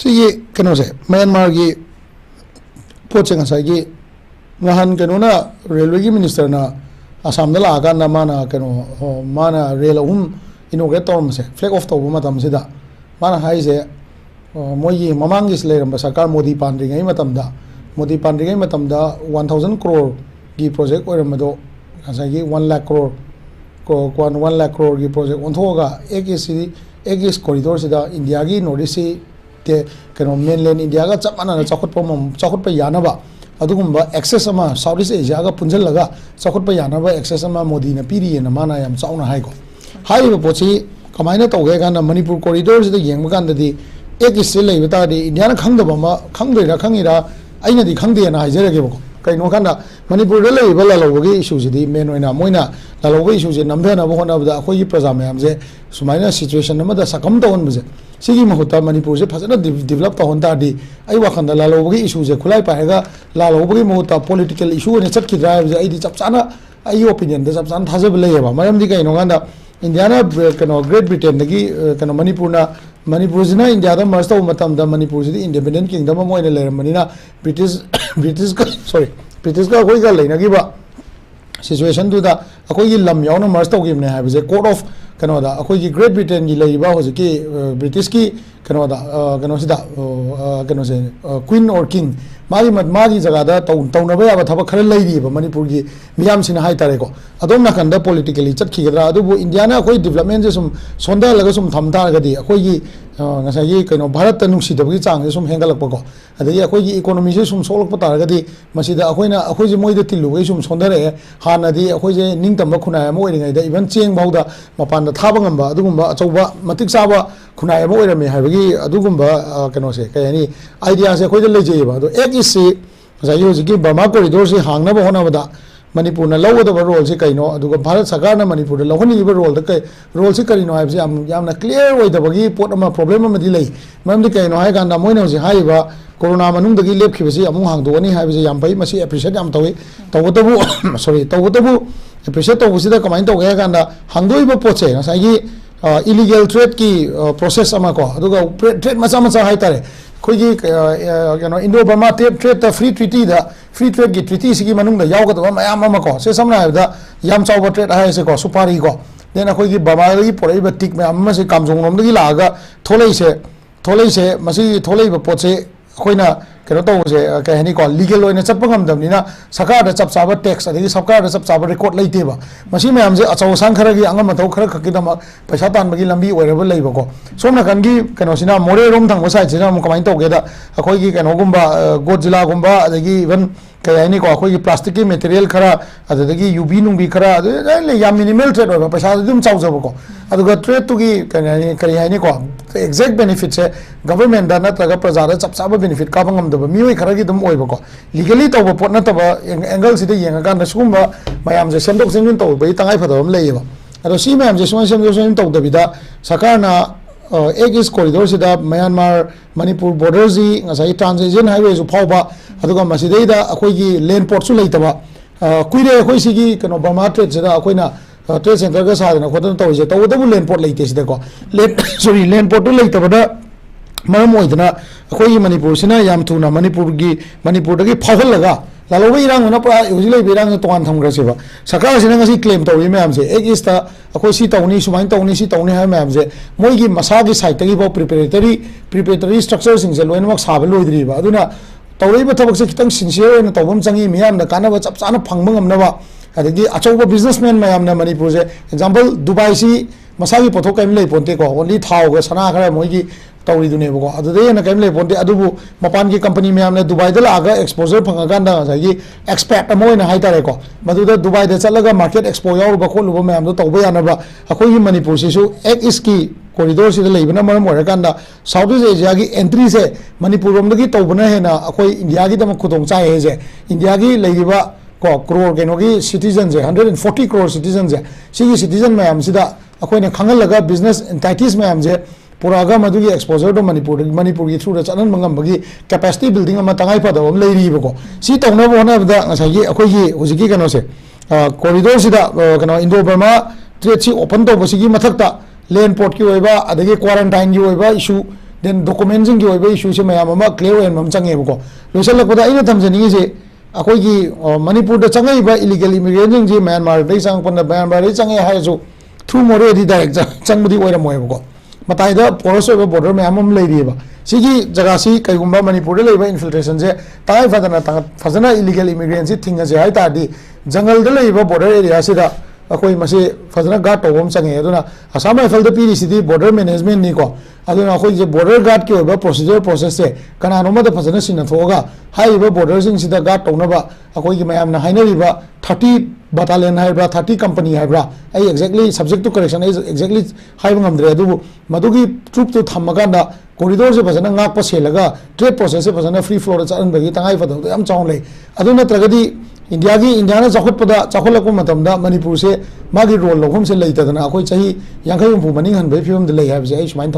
ये कनो से म्यांमार की पोचे की नहान कनो ना रेलवे की मिनिस्टर ना आसाम लागा माना कनो माना रेल अहम इनोग्रेट तौर से फ्लैग ऑफ तौर माना हाइसे मोई ममांगी लेरंब सरकार मोदी पांड्रिंगै मोदी पांड्रिंगै 1000 करोड़ की प्रोजेक्ट ओरमदो ngасai 1 lakh crore को 1 lakh crore की प्रोजेक्ट ओंथोगा एक इस कॉरिडोर से इंडिया की नॉर्थ ईस्ट के कनो मेनलैंड इंडिया का चप माना चाखुट यानबा अदुगुंबा एक्सेस अमा साउथ ईस्ट एशिया का पुंजलगा चाखुट यानबा एक्सेस अमा मोदी ने पीरी न माना याम चाउना हाइको हाइबो पोची कमाइना तौगे गाना मणिपुर कॉरिडोर से येंग गांददी एक इस लेबा तादि इंडिया ना खंगदबा मा खंगदोइरा खंगिरा आइनादि खंगदेना हाइजरगेबको कहीं खाना मणिपुर लालोबी इशूसी मेन मोना लालोब इशूसे नमधनब होनाबद अखोई प्रजा मैम से सुमाइना सिचुएशन सकम तौनबसे सिगी महुत्ता मणिपुर से फजना डेवलप तौन तादी आई वखंद लालोबी इशूसे खुलाई पाएगा लालोबी महुत्ता पॉलिटिकल इशू ने चटकीद्रा है चप चाना आई ओपिनियन चप चाना थाजब लेबा मरमदी कहीं गाना इंडिया कनो ग्रेट ब्रिटेन कनो मणिपुर से इंडिया मर्ज तब मणिपुर से इंडिपेंडेंट किंगडम लेरमनीना ब्रिटिश का अखोई लेनगीब सिचुएशन अखोई लम यावना मर्ज तौगिबने है कोर्ट ऑफ कनोदा अखोई ग्रेट ब्रिटेन की लेरिबा होजिकी ब्रिटिश की कनोदा कनोसिदा कनोसे क्वीन और किंग मागी जगह तौनब याब थबक खर लेरीब मणिपुर की मियामसिना हाइतारेको अदोम नाकंदा पॉलिटिकली चटखिगद्रा अदुबु इंडियाना अखोई डेवलपमेंट से सुम सोंदालगा सुम थमतारगदी अखोई ngасai कनो भारत नुसीदबगी चांग सुम हेंगलकपको अदगी अखोई इकोनॉमी से सुम सोलकप तारगदी मसिदा अखोइना अखोई मोइद तिल्लुगै सुम सोंदरे हानादी अखोई जे निंगतम खुनाय अम ओइरिङैदा इवन चेंग बाउदा मपान थाब ngamba अदुगुंबा अचौबा मतिक चाबा खुनाय अम ओइरमे हाइबगी अदुगुंबा कनोसे कयनी आइडिया से अखोइदा लेजेबा अदो एक इस ngасai होजिकी बर्मा कॉरिडोर से हांगनब होनाबदा मणिपुर लौगदब रोल से कहीं भारत सरकार मणिपुर लौहनीब रोल से करीनो है क्लियर होदबगी पोट प्रॉब्लम मरम कहीं है मोइन कोरोना मनुंग लेपखिबसे अमु हांगदोनी है फई एप्रिशिएट तौई तौबतबु सॉरी तौबतबु एप्रिशिएट तौबसिदा कमाइन तौगे गाना हांगदोइब पोचे ngасai इलीगल ट्रेड की प्रोसेस ट्रेड मचा मचा है कनो Indo Burma trade free treaty free trade की ट्रीटी की यागदब मैम को से समना याम चाव ट्रेड है को सुपारी को देन अखोई बर्मा पुरब टिक मैम से कामजोंग लागा थोलैसे थोलैब पोचे अखोना कनो तौसे कहीं को लीगल चपगमदबनीना सरकार चप चाब टैक्स सरकार चप चाब रिकॉर्ड लेतेब मैम से अचौ सांग खर की अंगम मथौ खर खकीदम पैसा तानबगी लंबी ओइरब लेबको सोम नकनगी कनोसिना मोरेरोम थंग साइड से कमाइन तौगेदा अखोई कनोगुंबा गोड जिलागुंबा अदगी इवन कहीं को अखोई प्लास्टिक की मटेरियल खरा अदगी यूबी नुंबी खरा याम मिनिमल ट्रेड होगा पैसा अदुम चावजबको अदुगा ट्रेड तुगी करी है को एक्जैक्ट बेनिफिट से गवर्नमेंट नत्रगा प्रजा चप चाब बेनिफिट काबंगमदब मियोय खरगी अदुम ओइबको लीगली तौब पोट नतब एंगल सिदा येंगाकान सुगुंबा मयाम से सेमदोक सेमजिन तौबई तंगाई फदबम लेयेबा अदो सी मयाम से सुन सेमदोक सेमजिन तौदबिदा सरकारना एक इस कॉरिडोर से म्यांमार मणिपुर बॉर्डर जी ngасai ट्रांजिशन हाईवे जो फाउबा अदुगा मसिदैदा अखोई लैंड पोर्ट सु लेतबा कुइरे अखोई सिगी कनो बर्मा ट्रेड से अखोइना ट्रेड सेंटर का सादना खोदन तौजे तौदबु लैंड पोर्ट लेते सिदको सॉरी लैंड पोर्ट लेतबदा मरम ओइदना अखोई मणिपुर सिना याम थुना मणिपुर की फाहलगा लालोब इरांग पूरा हजिल इरांग तोान थमग्रसेब सरकार से क्लेम तौरी मैम से एक इस अखोई तौनी सुमाइन तौनी तौनी है मैम से मोगी मसागी साइड प्रिपेरेटरी स्ट्रक्चर से लोनमक साब लोद्रीब अदुना तौरीब थबक से खितंग सिंसियर तौबम चंगी मियाम कानब चप चाना फंगब अदगी अचौब बिजनेसमैन मैम मणिपुर से एग्जांपल दुबई से मसागी पोथोक कहीं लेपोंटेको ओनली थाव सना खर मोगी तौरीदुनेबको अदुदे कहीं लेपोंटे अदुबु मपान की कंपनी मैम दुबईद लागा एक्सपोजर फंगाकान एक्सपेक्ट हाइतारेको मदुदा दुबईद चलगा मार्केट एक्सपो याब खोलब मैम तब यानब अखोई मणिपुर से एक इसकी कॉरिडोर से लेबना मरम ओरकान साउथ ईस्ट एशिया की एंट्री से मणिपुर रोम तौबना हेना अखोई इंडिया की खुदों चाहे से इंडिया की लेरिबा को करोड़ कनो की सिटीजन से 140 करोड़ सिटीजन से सिटीजन मैम से अखोने खंगलगा बिजनेस एंटाइटीज मैम से पुरागा मधुगी एक्सपोजर मणिपुर की थ्रू चलन मंगमबगी कैपेसिटी बिल्डिंग तंगाई फदब लेरीबको सी तौनब होनाबदा ngасai अखोई हुजिकी कनो से कॉरिडोर से कनो इंडो बर्मा ट्रेड से ओपन तौबसिगी मथक्ता लैंड पोर्ट की होइबा अदगी क्वारंटाइन की होइबा इशू then documenting की ओइबे इशू से मैम अमा क्लियर एंड मम चंगे बको लोसल लपदा इना थमजनी से अखोई की मणिपुर द चंगे बा इलीगल इमिग्रेंट जी म्यांमार दे चंग पन म्यांमार दे चंगे हाय जो थ्रू मोरे दी डायरेक्ट चंगबदी ओइरा मोय बको मताई द पोरस ओइबा बॉर्डर मैम हम लेरिबा सिगी जगह सी कईगुंबा मणिपुर दे लेबा इन्फिल्ट्रेशन से ताई फजना इलीगल इमिग्रेंट से थिंग से हाय तादी जंगल दे लेबा बॉर्डर एरिया से दा अखोई मसे फजना गार्ड तौबम चंगे अदुना असम राइफल द पीरी सिटी बॉर्डर मैनेजमेंट नि को अदुना अखोई जे बॉर्डर गार्ड के ओबा प्रोसीजर प्रोसेस से कनानोमा द फजना सिन थोगा हाइबा बॉर्डर सिंग सिदा गार्ड तौनबा अखोई की मयाम ना हाइनरिबा 30 बटालियन हाइब्रा 30 कंपनी हाइब्रा आई exactly subject to correction exactly हाइब ngамद्रे अदुबु मदुगी ट्रूप तो थमगांदा कॉरिडोर से फजना ngak पसेलगा ट्रेड प्रोसेस से फजना फ्री फ्लो चन बगी तंगाई फदो याम चाउ ले अदु नत्रगदी इंडिया की इंडिया चाखुटपदा चाखुलकु मतमदा मणिपुर से मागी रोल लौहम से लेतदना अखोई चाही 50 हुंफु मनिंग हनबे फिल्म दे ले हाइबसे आई सुमाइन